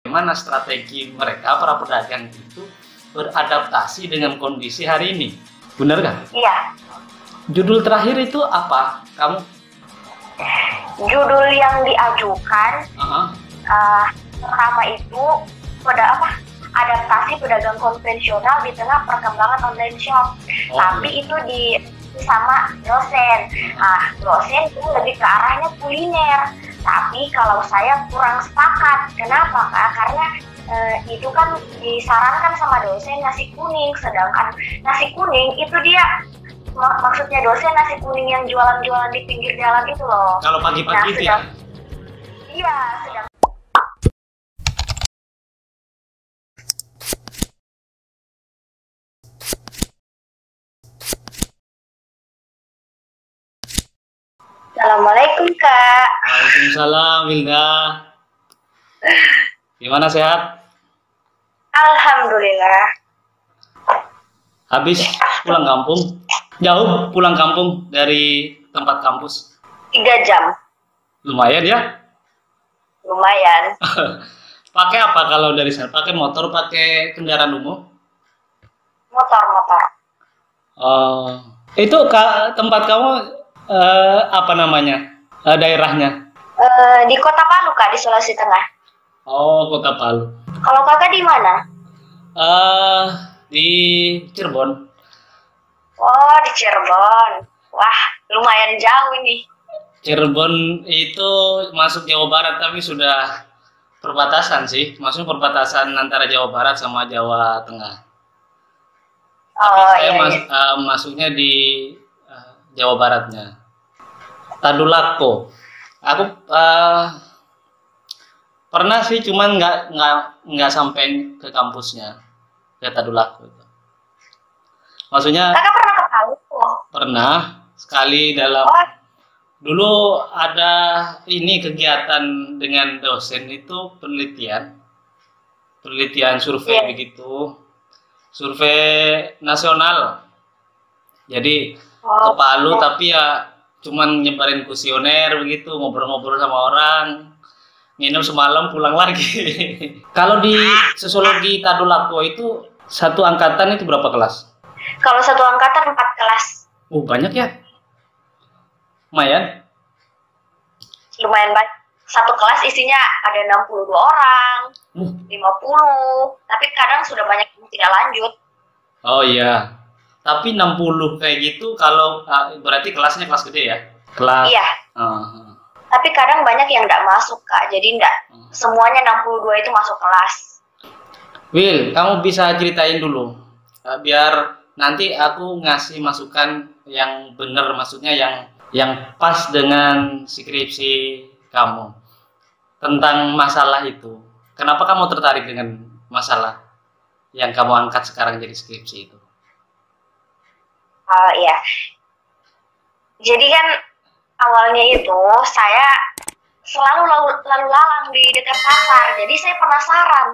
bagaimana strategi mereka para pedagang itu beradaptasi dengan kondisi hari ini. Benar kan? Iya. Judul terakhir itu apa? Kamu? Judul yang diajukan pertama itu adaptasi pedagang konvensional di tengah perkembangan online shop. Tapi itu sama dosen. Dosen itu lebih ke arahnya kuliner. Tapi kalau saya kurang sepakat. Kenapa, Kak? Karena itu kan disarankan sama dosen nasi kuning, sedangkan nasi kuning itu dia maksudnya dosen nasi kuning yang jualan-jualan di pinggir jalan itu loh. Kalau pagi-pagi itu ya? Iya, sedang. Assalamualaikum, Kak. Waalaikumsalam, Wilda. Gimana, sehat? Alhamdulillah. Habis pulang kampung? Jauh pulang kampung dari tempat kampus? 3 jam. Lumayan ya? Lumayan. Pakai apa kalau dari sana? Pakai motor, pakai kendaraan umum? Motor. Itu tempat kamu apa namanya? Daerahnya? Di Kota Palu, Kak, di Sulawesi Tengah. Oh, Kota Palu. Kalau Kakak di mana? Di Cirebon. Oh, di Cirebon. Wah, lumayan jauh ini. Cirebon itu masuk Jawa Barat, tapi sudah perbatasan sih. Maksudnya perbatasan antara Jawa Barat sama Jawa Tengah. Tapi saya masuknya di Jawa Baratnya. Tadulako. Aku pernah sih, cuman nggak sampai ke kampusnya, ke Tadulako itu. Maksudnya Kakak pernah ke Palu? pernah sekali dulu ada ini kegiatan dengan dosen itu penelitian survei begitu, survei nasional. Jadi ke Palu tapi ya cuman nyebarin kuesioner begitu, ngobrol-ngobrol sama orang, minum semalam pulang lagi. Kalau di sosiologi Tadulako itu satu angkatan itu berapa kelas? Kalau satu angkatan 4 kelas. Banyak ya? Lumayan. Lumayan banyak. Satu kelas isinya ada 62 orang, 50. Tapi kadang sudah banyak yang tidak lanjut. Oh iya. Tapi 60 kayak gitu kalau berarti kelasnya kelas gede ya? Iya. Tapi kadang banyak yang tidak masuk, Kak. Jadi semuanya 62 itu masuk kelas. Will, kamu bisa ceritain dulu. Biar nanti aku ngasih masukan yang benar, maksudnya yang pas dengan skripsi kamu tentang masalah itu. Kenapa kamu tertarik dengan masalah yang kamu angkat sekarang jadi skripsi itu? Iya. Jadi kan awalnya itu saya selalu lalu lalang di dekat pasar. Jadi saya penasaran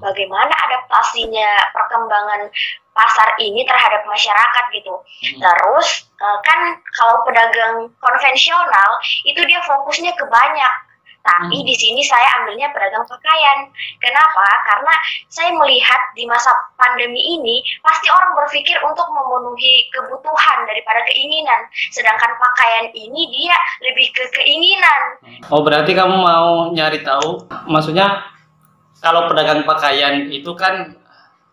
bagaimana adaptasinya perkembangan pasar ini terhadap masyarakat gitu. Terus kan kalau pedagang konvensional itu dia fokusnya ke banyak. Tapi di sini saya ambilnya pedagang pakaian. Kenapa? Karena saya melihat di masa pandemi ini pasti orang berpikir untuk memenuhi kebutuhan daripada keinginan. Sedangkan pakaian ini dia lebih ke keinginan. Oh, berarti kamu mau nyari tahu, maksudnya kalau pedagang pakaian itu kan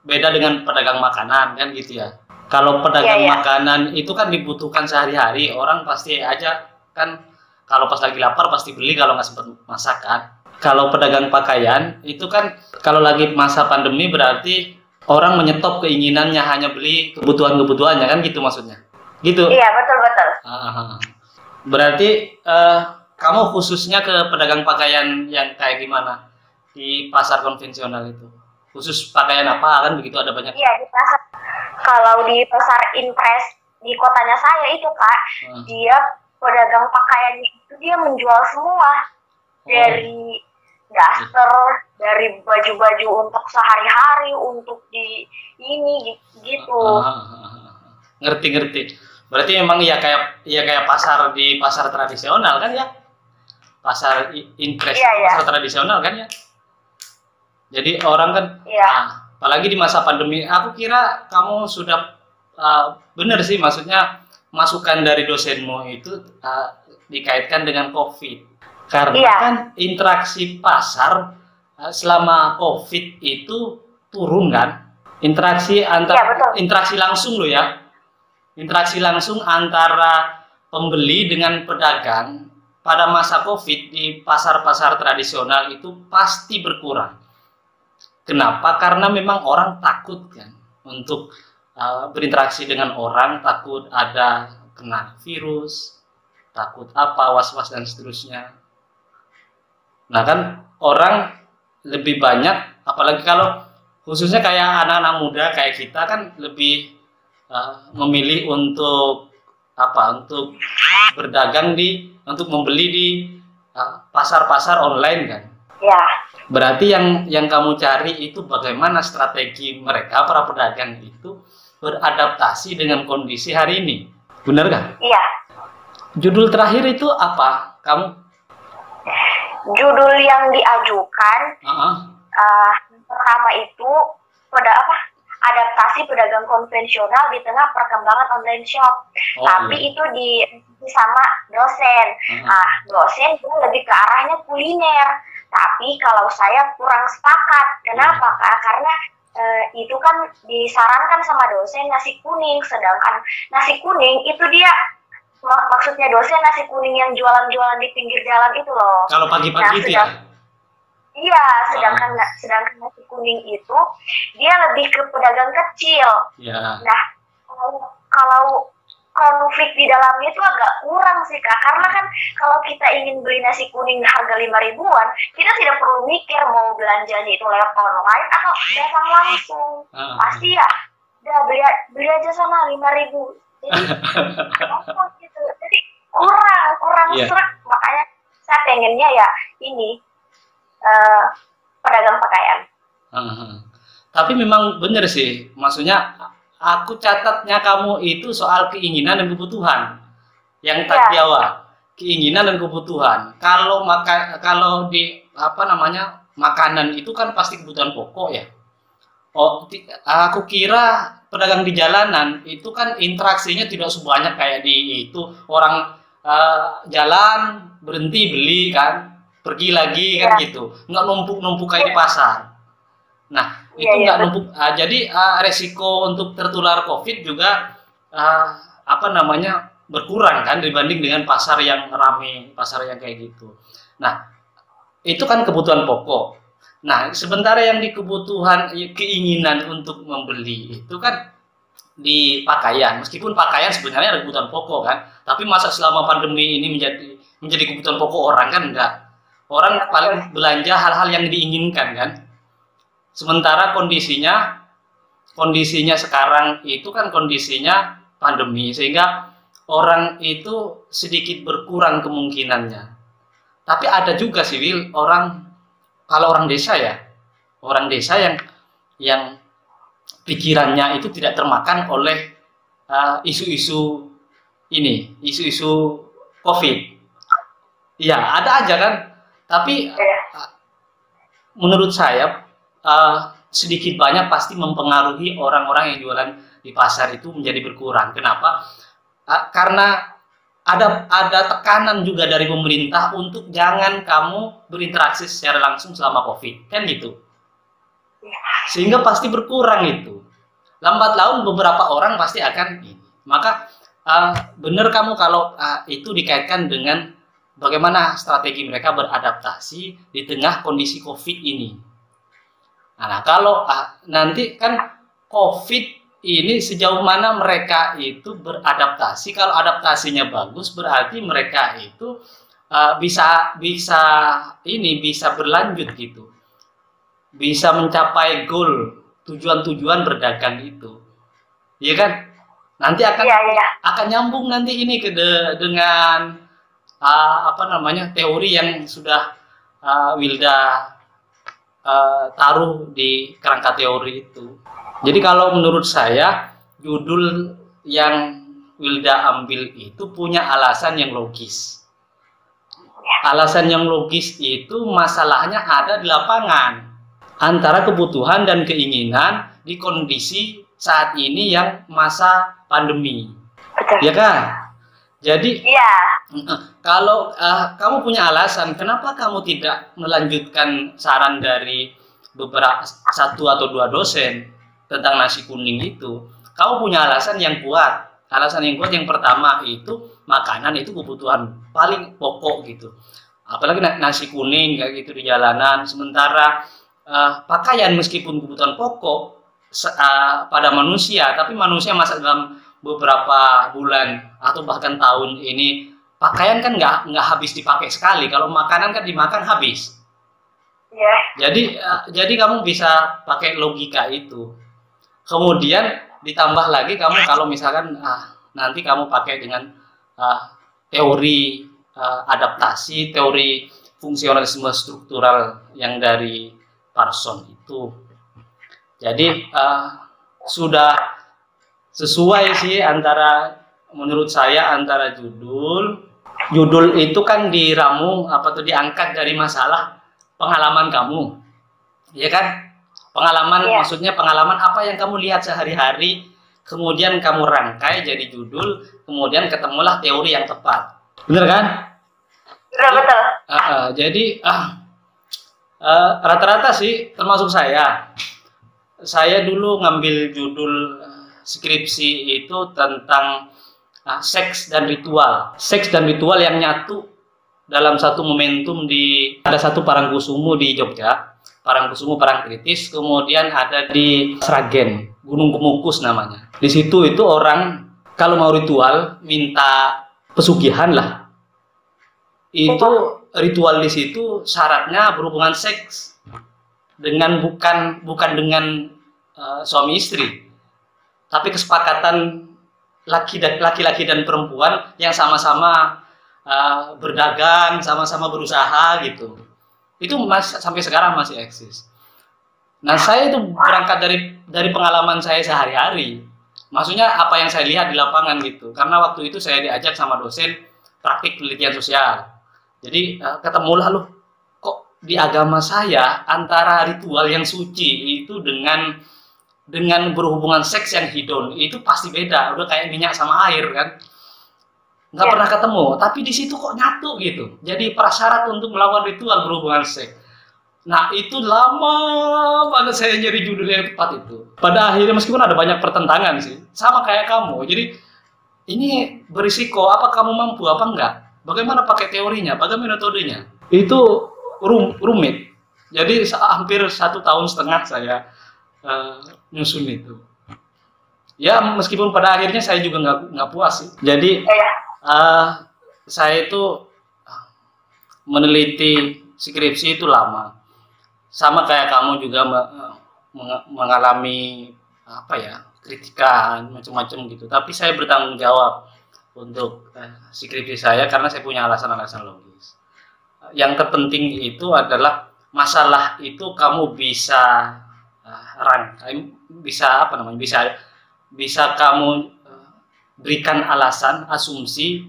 beda dengan pedagang makanan kan gitu ya. Kalau pedagang makanan itu kan dibutuhkan sehari-hari, orang pasti aja kan. Kalau pas lagi lapar pasti beli, kalau nggak sempat masak kan. Kalau pedagang pakaian itu kan kalau lagi masa pandemi berarti orang menyetop keinginannya, hanya beli kebutuhan-kebutuhannya kan gitu maksudnya. Gitu. Iya, betul-betul. Berarti kamu khususnya ke pedagang pakaian yang kayak gimana? Di pasar konvensional itu. Khusus pakaian apa kan begitu, ada banyak. Iya, di pasar. Kalau di pasar impres di kotanya saya itu, Kak, dia pedagang pakaiannya itu dia menjual semua, dari daster, dari baju-baju untuk sehari-hari, untuk di ini gitu. Ngerti. Berarti memang ya kayak pasar di pasar tradisional kan ya? Pasar impres, pasar tradisional kan ya? Jadi orang kan, apalagi di masa pandemi, aku kira kamu sudah benar sih, maksudnya masukan dari dosenmu itu dikaitkan dengan COVID. Karena kan interaksi pasar selama COVID itu turun kan, interaksi interaksi langsung loh ya, interaksi langsung antara pembeli dengan pedagang pada masa COVID di pasar-pasar tradisional itu pasti berkurang. Kenapa? Karena memang orang takut kan untuk berinteraksi dengan orang, takut ada kena virus, takut apa, was-was dan seterusnya. Nah kan orang lebih banyak, apalagi kalau khususnya kayak anak-anak muda kayak kita kan lebih memilih untuk untuk berdagang untuk membeli di pasar-pasar online kan. Ya. Berarti yang kamu cari itu bagaimana strategi mereka para pedagang itu beradaptasi dengan kondisi hari ini, benar kan? Iya. Judul terakhir itu apa kamu? Judul yang diajukan pertama itu adaptasi pedagang konvensional di tengah perkembangan online shop. Tapi itu sama dosen. Dosen itu lebih ke arahnya kuliner. Tapi kalau saya kurang sepakat. Kenapa Kak? Karena itu kan disarankan sama dosen nasi kuning, sedangkan nasi kuning itu dia maksudnya dosen nasi kuning yang jualan-jualan di pinggir jalan itu loh. Kalau pagi-pagi itu ya? Iya, sedangkan nasi kuning itu dia lebih ke pedagang kecil. Ya. Nah, kalau konflik di dalamnya itu agak kurang sih Kak, karena kan kalau kita ingin beli nasi kuning harga 5 ribuan, kita tidak perlu mikir mau belanjanya itu lewat online atau datang langsung. Pasti ya, udah beli aja sana 5 ribu. Jadi gitu. Jadi kurang serak, makanya saya pengennya ya ini pedagang pakaian. Tapi memang benar sih, maksudnya aku catatnya kamu itu soal keinginan dan kebutuhan yang tak Jawa, keinginan dan kebutuhan. Kalau di makanan itu kan pasti kebutuhan pokok ya. Aku kira pedagang di jalanan itu kan interaksinya tidak sebanyak kayak di itu, orang jalan berhenti beli kan, pergi lagi kan gitu, nggak numpuk-numpuk kayak di pasar. Nah itu nggak numpuk, jadi resiko untuk tertular COVID juga berkurang kan dibanding dengan pasar yang ramai, pasar yang kayak gitu. Nah itu kan kebutuhan pokok. Nah sementara yang di kebutuhan keinginan untuk membeli itu kan di pakaian, meskipun pakaian sebenarnya ada kebutuhan pokok kan, tapi masa selama pandemi ini menjadi kebutuhan pokok orang kan enggak. Orang paling belanja hal-hal yang diinginkan kan. Sementara kondisinya sekarang itu kan kondisinya pandemi, sehingga orang itu sedikit berkurang kemungkinannya. Tapi ada juga sih Wil, kalau orang desa yang pikirannya itu tidak termakan oleh isu-isu COVID. Iya, ada aja kan. Tapi menurut saya sedikit banyak pasti mempengaruhi orang-orang yang jualan di pasar itu menjadi berkurang. Kenapa? Karena ada tekanan juga dari pemerintah untuk jangan kamu berinteraksi secara langsung selama COVID, kan gitu. Sehingga pasti berkurang itu. Lambat laun beberapa orang pasti akan ini. Maka benar kamu kalau itu dikaitkan dengan bagaimana strategi mereka beradaptasi di tengah kondisi COVID ini. Nah, kalau nanti kan COVID ini sejauh mana mereka itu beradaptasi. Kalau adaptasinya bagus, berarti mereka itu bisa berlanjut gitu, bisa mencapai goal, tujuan-tujuan berdagang itu, ya kan? Nanti akan nyambung nanti ini dengan teori yang sudah Wilda taruh di kerangka teori itu. Jadi kalau menurut saya judul yang Wilda ambil itu punya alasan yang logis. Alasan yang logis itu masalahnya ada di lapangan. antara kebutuhan dan keinginan di kondisi saat ini yang masa pandemi. Betul. Ya kan? Jadi Iya. kalau kamu punya alasan kenapa kamu tidak melanjutkan saran dari beberapa satu atau dua dosen tentang nasi kuning itu, kamu punya alasan yang kuat. Alasan yang kuat yang pertama itu makanan itu kebutuhan paling pokok gitu. Apalagi nasi kuning kayak gitu di jalanan. Sementara pakaian meskipun kebutuhan pokok pada manusia, tapi manusia masa dalam beberapa bulan atau bahkan tahun ini pakaian kan nggak habis dipakai sekali. Kalau makanan kan dimakan habis. Yeah. Jadi kamu bisa pakai logika itu. Kemudian ditambah lagi kamu kalau misalkan nanti kamu pakai dengan teori adaptasi, teori fungsionalisme struktural yang dari Parson itu. Jadi sudah sesuai sih menurut saya antara judul itu kan diramu diangkat dari masalah pengalaman kamu, ya kan? Pengalaman maksudnya pengalaman apa yang kamu lihat sehari-hari, kemudian kamu rangkai jadi judul, kemudian ketemulah teori yang tepat, bener kan? Betul. Jadi rata-rata sih termasuk saya dulu ngambil judul skripsi itu tentang seks dan ritual yang nyatu dalam satu momentum ada satu Parangkusumo di Jogja, Parangkusumo Parangtritis, kemudian ada di Sragen, Gunung Kemukus namanya. Di situ itu orang kalau mau ritual minta pesugihan lah, itu ritual di situ syaratnya berhubungan seks dengan bukan dengan suami istri, tapi kesepakatan laki-laki dan perempuan yang sama-sama berdagang, sama-sama berusaha gitu. Itu sampai sekarang masih eksis. Nah, saya itu berangkat dari pengalaman saya sehari-hari. Maksudnya apa yang saya lihat di lapangan gitu. Karena waktu itu saya diajak sama dosen praktik penelitian sosial. Jadi ketemulah loh, kok di agama saya antara ritual yang suci itu dengan berhubungan seks yang hedon itu pasti beda, udah kayak minyak sama air kan, nggak pernah ketemu, tapi di situ kok nyatu gitu. Jadi prasyarat untuk melakukan ritual berhubungan seks. Nah itu lama banget saya nyari judul yang tepat itu. Pada akhirnya meskipun ada banyak pertentangan sih, sama kayak kamu. Jadi ini berisiko, apa kamu mampu apa enggak? Bagaimana pakai teorinya, bagaimana metodenya? Itu rumit. Jadi hampir 1,5 tahun saya nyusun itu. Ya meskipun pada akhirnya saya juga nggak puas sih. Jadi saya itu meneliti skripsi itu lama. Sama kayak kamu juga mengalami kritikan macam-macam gitu. Tapi saya bertanggung jawab untuk skripsi saya karena saya punya alasan-alasan logis. Yang terpenting itu adalah masalah itu kamu bisa bisa kamu berikan alasan, asumsi,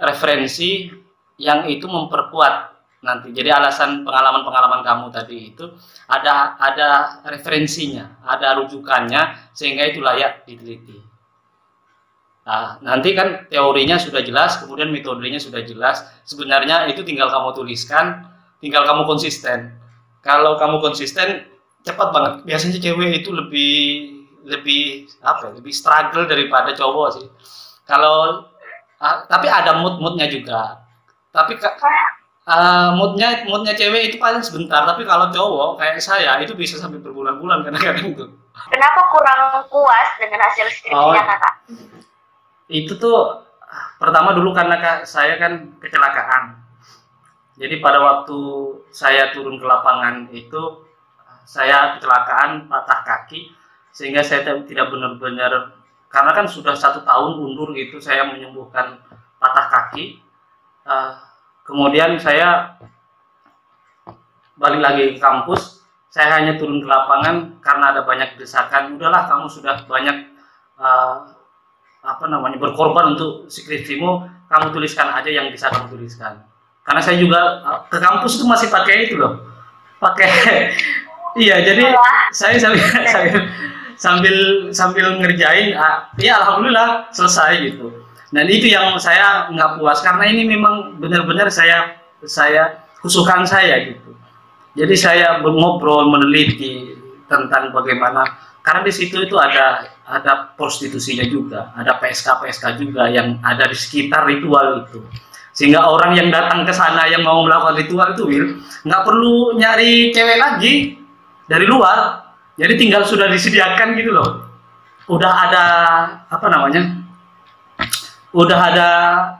referensi yang itu memperkuat nanti. Jadi alasan pengalaman kamu tadi itu ada referensinya, ada rujukannya sehingga itu layak diteliti. Nah, nanti kan teorinya sudah jelas, kemudian metodenya sudah jelas. Sebenarnya itu tinggal kamu tuliskan, tinggal kamu konsisten. Kalau kamu konsisten cepat banget. Biasanya cewek itu lebih struggle daripada cowok sih. Kalau tapi ada moodnya juga. Tapi moodnya cewek itu paling sebentar. Tapi kalau cowok kayak saya itu bisa sampai berbulan-bulan kadang-kadang itu. Kenapa kurang puas dengan hasil skripsinya kakak? Itu tuh pertama dulu karena saya kan kecelakaan. Jadi pada waktu saya turun ke lapangan itu saya kecelakaan, patah kaki, sehingga saya tidak benar-benar, karena kan sudah 1 tahun undur gitu saya menyembuhkan patah kaki. Kemudian saya balik lagi ke kampus, saya hanya turun ke lapangan karena ada banyak desakan. Udahlah, kamu sudah banyak berkorban untuk skripsimu, kamu tuliskan aja yang bisa kamu tuliskan. Karena saya juga ke kampus itu masih pakai itu loh, pakai Iya, jadi saya sambil ngerjain, ya alhamdulillah selesai gitu. Dan itu yang saya nggak puas karena ini memang benar-benar saya kesukaan saya gitu. Jadi saya ngobrol meneliti tentang bagaimana, karena di situ itu ada prostitusinya juga, ada PSK juga yang ada di sekitar ritual itu. Sehingga orang yang datang ke sana yang mau melakukan ritual itu, nggak perlu nyari cewek lagi dari luar. Jadi tinggal sudah disediakan gitu loh. Udah ada apa namanya? Udah ada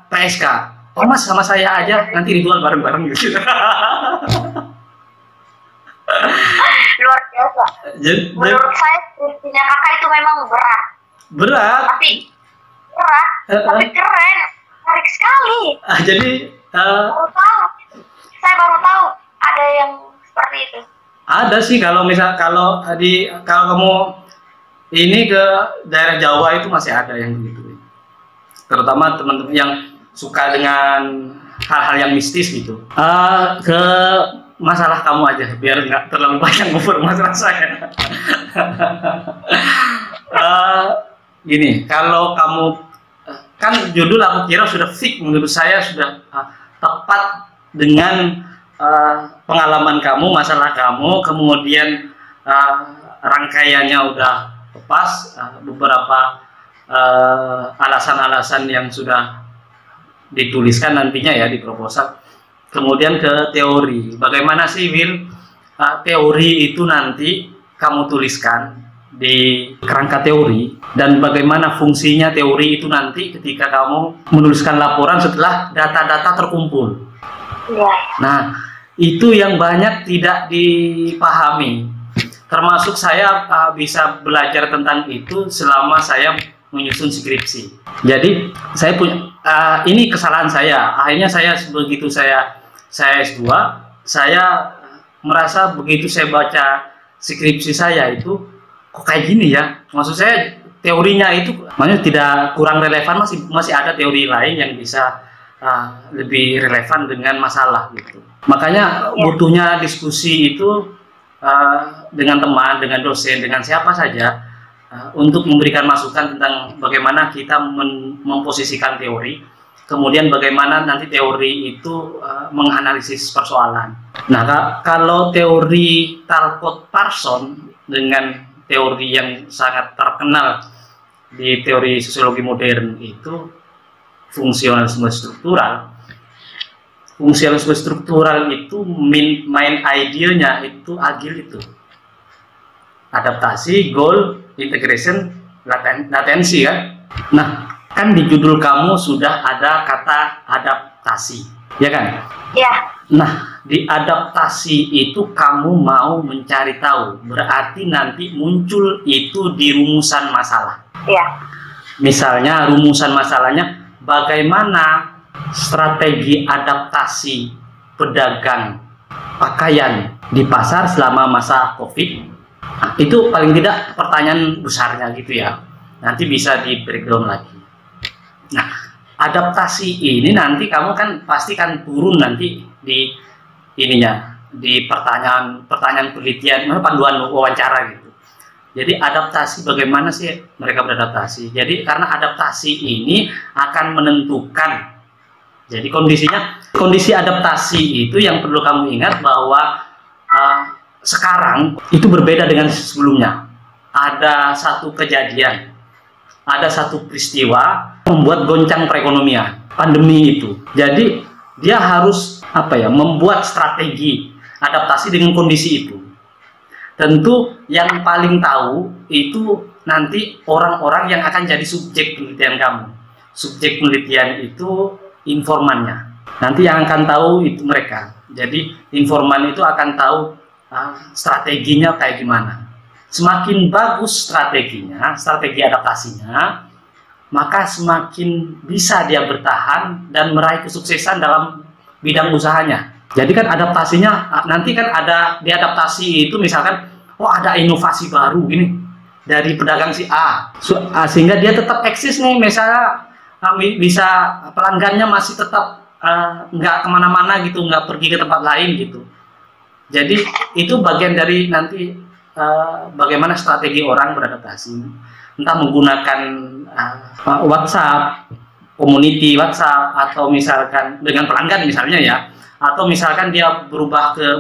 PSK. Oh mas, sama saya aja, nanti ritual bareng-bareng gitu. Luar biasa. Menurut saya skripsinya kakak itu memang berat. Tapi keren, menarik sekali. Jadi saya baru tahu ada yang seperti itu. Ada sih, kalau kamu ini ke daerah Jawa itu masih ada yang begitu. Terutama teman-teman yang suka dengan hal-hal yang mistis gitu. Ke masalah kamu aja biar nggak terlalu banyak ngobrol masalah saya. Gini, kalau kamu kan judul aku kira sudah fix, menurut saya sudah tepat dengan pengalaman kamu, masalah kamu, kemudian rangkaiannya udah pas, beberapa alasan-alasan yang sudah dituliskan nantinya ya di proposal. Kemudian ke teori, bagaimana sih Will teori itu nanti kamu tuliskan di kerangka teori, dan bagaimana fungsinya teori itu nanti ketika kamu menuliskan laporan setelah data-data terkumpul. Nah, itu yang banyak tidak dipahami. Termasuk saya bisa belajar tentang itu selama saya menyusun skripsi. Jadi saya punya ini kesalahan saya. Akhirnya saya begitu saya S2, saya merasa begitu saya baca skripsi saya itu kok kayak gini ya. Maksud saya teorinya itu maksudnya tidak kurang relevan, masih ada teori lain yang bisa lebih relevan dengan masalah gitu. Makanya butuhnya diskusi itu dengan teman, dengan dosen, dengan siapa saja untuk memberikan masukan tentang bagaimana kita memposisikan teori. Kemudian bagaimana nanti teori itu menganalisis persoalan. Nah, kalau teori Talcott-Parsons dengan teori yang sangat terkenal di teori sosiologi modern itu fungsionalisme struktural. Fungsionalisme struktural itu main idenya itu agil itu. Adaptasi, goal, integration, latensi kan. Nah, kan di judul kamu sudah ada kata adaptasi, ya kan? Ya. Nah, di adaptasi itu kamu mau mencari tahu, berarti nanti muncul itu di rumusan masalah. Ya. Misalnya rumusan masalahnya, bagaimana strategi adaptasi pedagang pakaian di pasar selama masa COVID? Nah, itu paling tidak pertanyaan besarnya gitu ya. Nanti bisa di breakdown lagi. Nah, adaptasi ini nanti kamu kan pasti kan turun nanti di ininya, di pertanyaan penelitian, panduan wawancara gitu. Jadi adaptasi, bagaimana sih mereka beradaptasi? Jadi karena adaptasi ini akan menentukan. Jadi kondisi adaptasi itu yang perlu kamu ingat bahwa sekarang itu berbeda dengan sebelumnya. Ada satu kejadian, ada satu peristiwa membuat goncang perekonomian, pandemi itu. Jadi dia harus membuat strategi adaptasi dengan kondisi itu. Tentu yang paling tahu itu nanti orang-orang yang akan jadi subjek penelitian kamu. Subjek penelitian itu informannya. Nanti yang akan tahu itu mereka. Jadi informan itu akan tahu strateginya kayak gimana. Semakin bagus strateginya, strategi adaptasinya, maka semakin bisa dia bertahan dan meraih kesuksesan dalam bidang usahanya. Jadi kan adaptasinya, nanti kan ada di adaptasi itu misalkan, oh ada inovasi baru gini dari pedagang si A, sehingga dia tetap eksis nih, misalnya bisa pelanggannya masih tetap nggak kemana-mana gitu, nggak pergi ke tempat lain gitu. Jadi itu bagian dari nanti bagaimana strategi orang beradaptasi, entah menggunakan WhatsApp, community WhatsApp, atau misalkan dengan pelanggan misalnya ya, atau misalkan dia berubah ke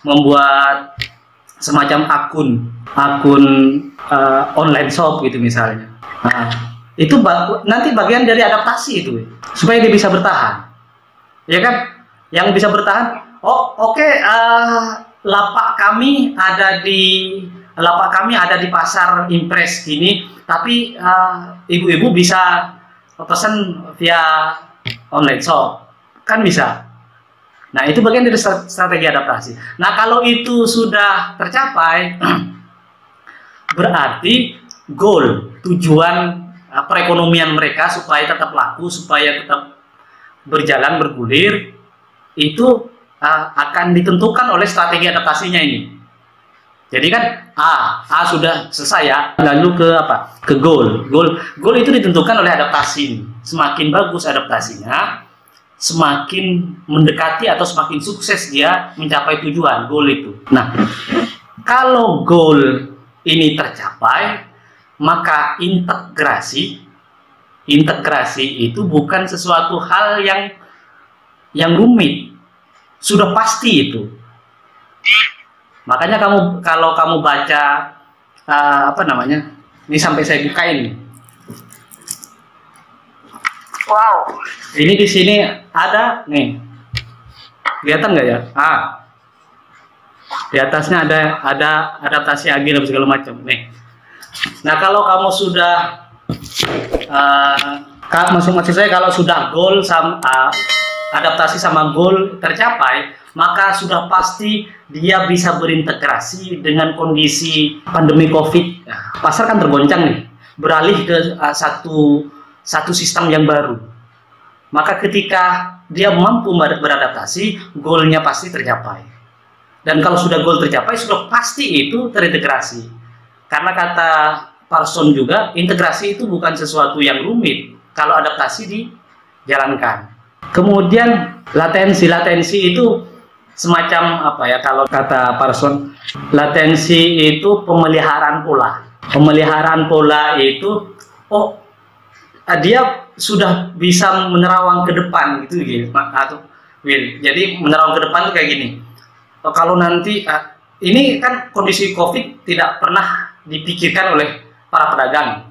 membuat semacam akun online shop gitu misalnya. Nah, itu nanti bagian dari adaptasi itu supaya dia bisa bertahan, ya kan? Yang bisa bertahan, lapak kami ada di pasar impres gini, tapi ibu-ibu bisa pesan via online shop, kan bisa. Nah, itu bagian dari strategi adaptasi. Nah, kalau itu sudah tercapai, berarti tujuan perekonomian mereka supaya tetap laku, supaya tetap berjalan bergulir, itu akan ditentukan oleh strategi adaptasinya ini. Jadi kan A sudah selesai ya, lalu ke goal itu ditentukan oleh adaptasi. Semakin bagus adaptasinya, semakin mendekati atau semakin sukses dia mencapai tujuan goal itu. Nah, kalau goal ini tercapai, maka integrasi itu bukan sesuatu hal yang rumit, sudah pasti itu. Makanya kalau kamu baca ini sampai saya bukain. Wow. Ini di sini ada nih, kelihatan nggak ya? Di atasnya ada adaptasi agil dan segala macam nih. Nah, kalau kamu sudah maksud saya kalau sudah goal adaptasi sama goal tercapai, maka sudah pasti dia bisa berintegrasi dengan kondisi pandemi COVID. Nah, pasar kan tergoncang nih, beralih ke satu sistem yang baru. Maka ketika dia mampu beradaptasi, goalnya pasti tercapai. Dan kalau sudah goal tercapai, sudah pasti itu terintegrasi. Karena kata Parson juga, integrasi itu bukan sesuatu yang rumit kalau adaptasi dijalankan. Kemudian latensi itu semacam kalau kata Parson, latensi itu pemeliharaan pola. Pemeliharaan pola itu dia sudah bisa menerawang ke depan gitu jadi menerawang ke depan tuh kayak gini. Kalau nanti ini kan kondisi COVID tidak pernah dipikirkan oleh para pedagang,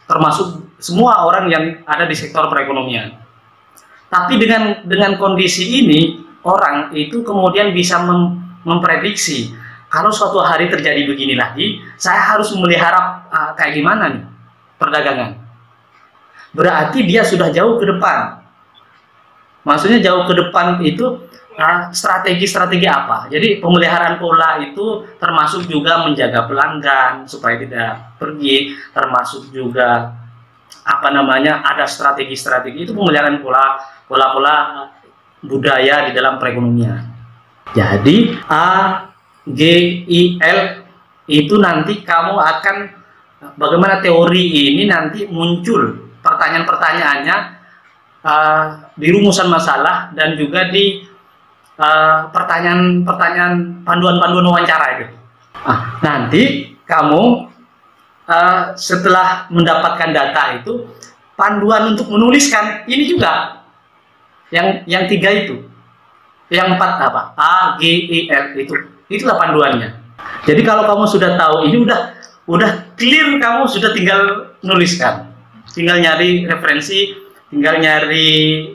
termasuk semua orang yang ada di sektor perekonomian. Tapi dengan kondisi ini, orang itu kemudian bisa memprediksi kalau suatu hari terjadi begini lagi, saya harus memelihara kayak gimana nih perdagangan. Berarti dia sudah jauh ke depan. Maksudnya jauh ke depan itu strategi-strategi apa? Jadi pemeliharaan pola itu termasuk juga menjaga pelanggan supaya tidak pergi, termasuk juga ada strategi-strategi itu pemeliharaan pola budaya di dalam perekonomian. Jadi AGIL itu nanti kamu akan bagaimana teori ini nanti muncul pertanyaan-pertanyaannya di rumusan masalah dan juga di pertanyaan-pertanyaan panduan-panduan wawancara itu. Nanti kamu setelah mendapatkan data itu, panduan untuk menuliskan ini juga yang 3 itu, yang 4 A, G, I, L itulah panduannya. Jadi kalau kamu sudah tahu ini udah clear, kamu sudah tinggal nuliskan. Tinggal nyari referensi, tinggal nyari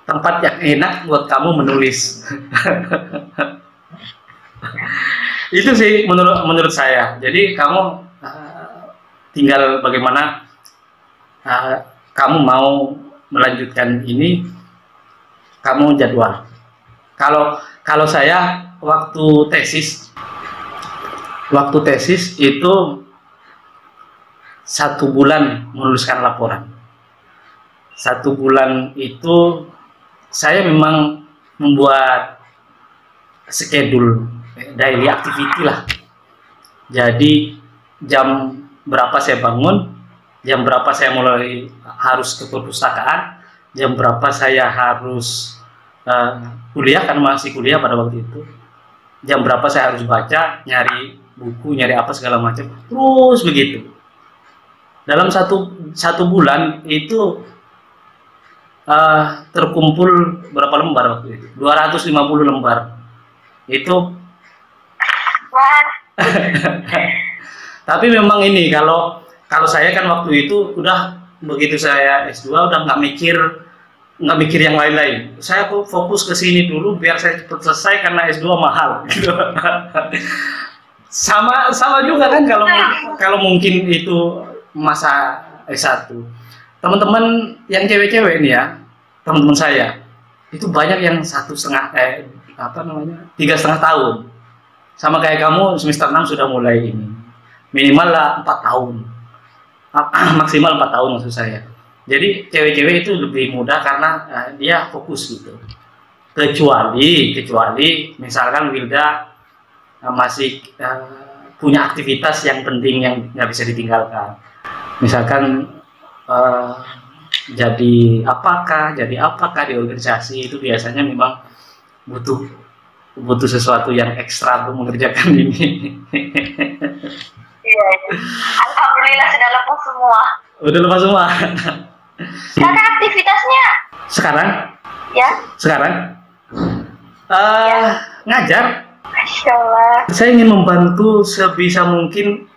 tempat yang enak buat kamu menulis. Itu sih menurut saya. Jadi kamu tinggal bagaimana kamu mau melanjutkan ini, kamu jadwal. Kalau saya waktu tesis itu 1 bulan menuliskan laporan. 1 bulan itu saya memang membuat schedule daily activity lah. Jadi jam berapa saya bangun, jam berapa saya mulai harus ke perpustakaan, jam berapa saya harus kuliah, kan masih kuliah pada waktu itu. Jam berapa saya harus baca, nyari buku, nyari apa segala macam, terus begitu. Dalam satu bulan itu terkumpul berapa lembar waktu itu? 250 lembar. Itu tapi memang ini, kalau saya kan waktu itu udah, begitu saya S2 udah nggak mikir yang lain-lain. Saya fokus ke sini dulu biar saya cepat selesai, karena S2 mahal gitu. sama juga kan kalau mungkin itu masa S1. Teman-teman yang cewek-cewek ini ya, teman-teman saya itu banyak yang 3,5 tahun. Sama kayak kamu, semester 6 sudah mulai ini. Minimal lah 4 tahun. Maksimal 4 tahun maksud saya. Jadi cewek-cewek itu lebih mudah karena dia fokus gitu. Kecuali misalkan Wilda masih punya aktivitas yang penting yang nggak bisa ditinggalkan. Misalkan jadi apakah di organisasi, itu biasanya memang butuh sesuatu yang ekstra untuk mengerjakan ini. Iya. Alhamdulillah sudah lepas semua. Udah lepas semua. Kakak aktivitasnya? Sekarang? Ya. Sekarang? Ngajar. Masya Allah. Saya ingin membantu sebisa mungkin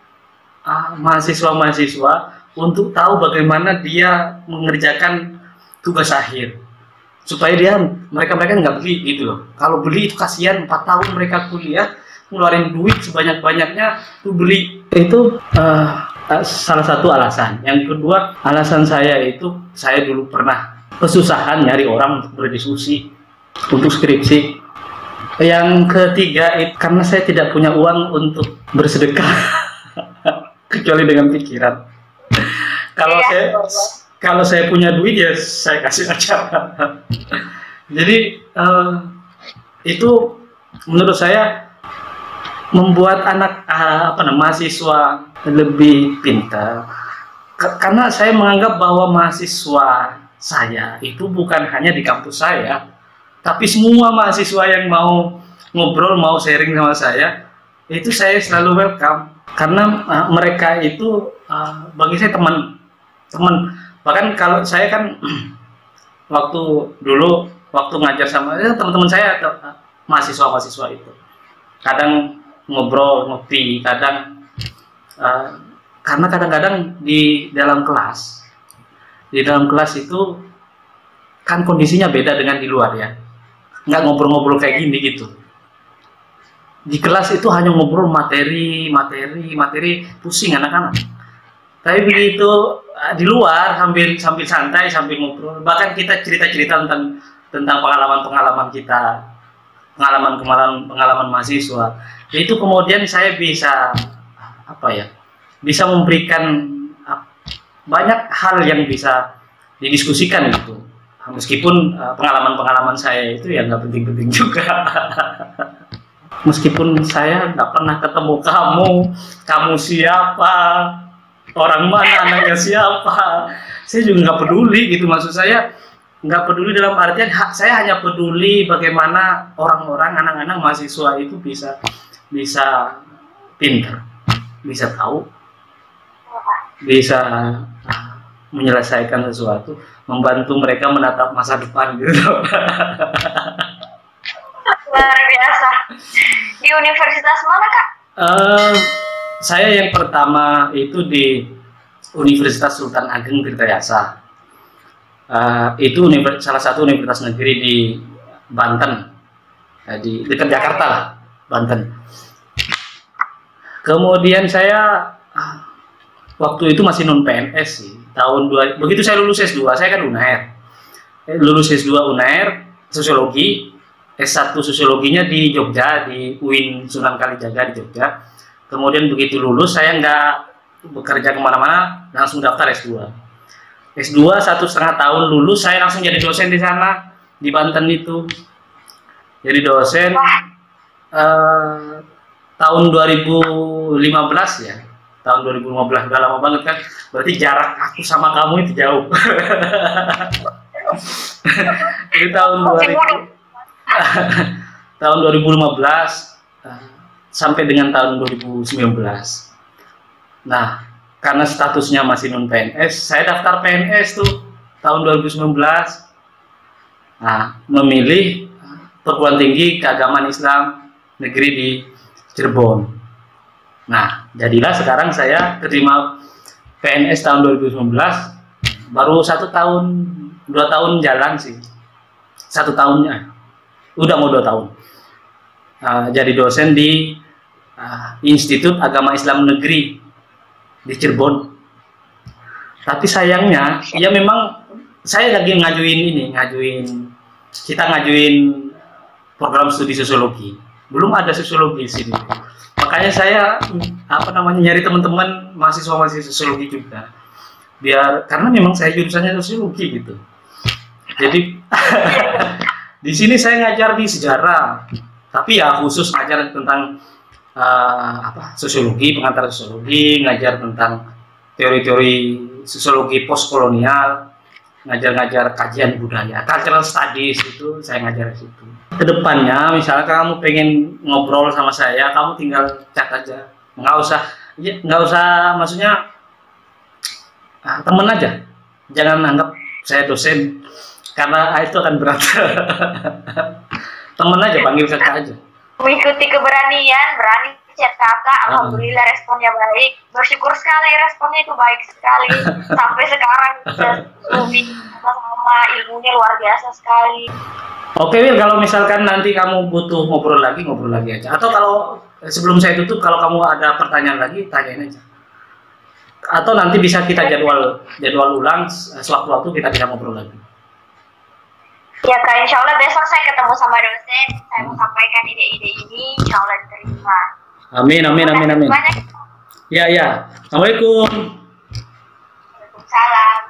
mahasiswa-mahasiswa untuk tahu bagaimana dia mengerjakan tugas akhir, supaya mereka nggak beli gitu loh. Kalau beli itu kasihan, 4 tahun mereka kuliah ngeluarin duit sebanyak-banyaknya tuh beli. Itu salah satu alasan. Yang kedua, alasan saya itu, saya dulu pernah kesusahan nyari orang untuk berdiskusi untuk skripsi. Yang ketiga, karena saya tidak punya uang untuk bersedekah kecuali dengan pikiran. Kalau saya punya duit ya saya kasih aja. Jadi itu menurut saya membuat anak mahasiswa lebih pintar, karena saya menganggap bahwa mahasiswa saya itu bukan hanya di kampus saya, tapi semua mahasiswa yang mau ngobrol, mau sharing sama saya, itu saya selalu welcome, karena mereka itu bagi saya teman. Bahkan kalau saya kan waktu ngajar sama teman-teman saya, mahasiswa itu kadang ngobrol, ngopi, kadang karena kadang-kadang di dalam kelas itu kan kondisinya beda dengan di luar ya, nggak ngobrol-ngobrol kayak gini gitu. Di kelas itu hanya ngobrol materi, pusing anak-anak. Tapi begitu di luar sambil santai, sambil ngobrol, bahkan kita cerita-cerita tentang pengalaman kita, pengalaman mahasiswa. Itu kemudian saya bisa bisa memberikan banyak hal yang bisa didiskusikan gitu. Meskipun pengalaman saya itu ya nggak penting-penting juga. Meskipun saya nggak pernah ketemu kamu siapa, orang mana, anaknya siapa, saya juga nggak peduli gitu. Maksud saya nggak peduli dalam artian saya hanya peduli bagaimana orang-orang, anak-anak mahasiswa itu bisa pintar, bisa tahu, bisa menyelesaikan sesuatu, membantu mereka menatap masa depan gitu. Luar biasa. Di universitas mana, Kak? Saya yang pertama itu di Universitas Sultan Ageng Tirtayasa. Itu salah satu universitas negeri di Banten, di dekat Jakarta lah, Banten. Kemudian saya waktu itu masih non PNS sih, begitu saya lulus S2, saya kan UNAIR, lulus S2 UNAIR sosiologi, S1 sosiologinya di Jogja, di UIN Sunan Kalijaga di Jogja. Kemudian begitu lulus saya nggak bekerja kemana-mana, langsung daftar S2. S2 1,5 tahun lulus, saya langsung jadi dosen di sana, di Banten itu. Jadi dosen tahun 2015 ya. Tahun 2015, udah lama banget kan. Berarti jarak aku sama kamu itu jauh. Jadi tahun tahun 2015 sampai dengan tahun 2019. Nah, karena statusnya masih non PNS, saya daftar PNS tuh tahun 2019. Nah, memilih perguruan tinggi keagamaan Islam negeri di Cirebon. Nah, jadilah sekarang saya terima PNS tahun 2019, baru 1 tahun, 2 tahun jalan sih. 1 tahunnya, udah mau 2 tahun. Jadi dosen di Institut Agama Islam Negeri di Cirebon. Tapi sayangnya, ya memang saya lagi ngajuin kita ngajuin program studi sosiologi. Belum ada sosiologi di sini. Makanya saya nyari teman-teman mahasiswa sosiologi juga. Karena memang saya jurusannya sosiologi gitu. Jadi di sini saya ngajar di sejarah. Tapi ya khusus ngajar tentang sosiologi, pengantar sosiologi, ngajar tentang teori-teori sosiologi postkolonial, ngajar kajian budaya, cultural studies, itu saya ngajar di situ. Kedepannya, misalnya kamu pengen ngobrol sama saya, kamu tinggal chat aja, nggak usah, maksudnya temen aja, jangan anggap saya dosen, karena itu akan berat. Temen aja, panggil kakak aja. Mengikuti keberanian, berani chat kakak, alhamdulillah responnya baik. Bersyukur sekali responnya itu baik sekali. Sampai sekarang lebih sama ilmunya luar biasa sekali. Oke Wil, kalau misalkan nanti kamu butuh ngobrol lagi aja. Atau kalau sebelum saya tutup, kalau kamu ada pertanyaan lagi, tanyain aja. Atau nanti bisa kita jadwal ulang, sewaktu-waktu kita bisa ngobrol lagi. Ya Kak, insya Allah besok saya ketemu sama dosen, saya mau sampaikan ide-ide ini, insya Allah diterima. Amin. Banyak. Ya. Assalamualaikum. Waalaikumsalam.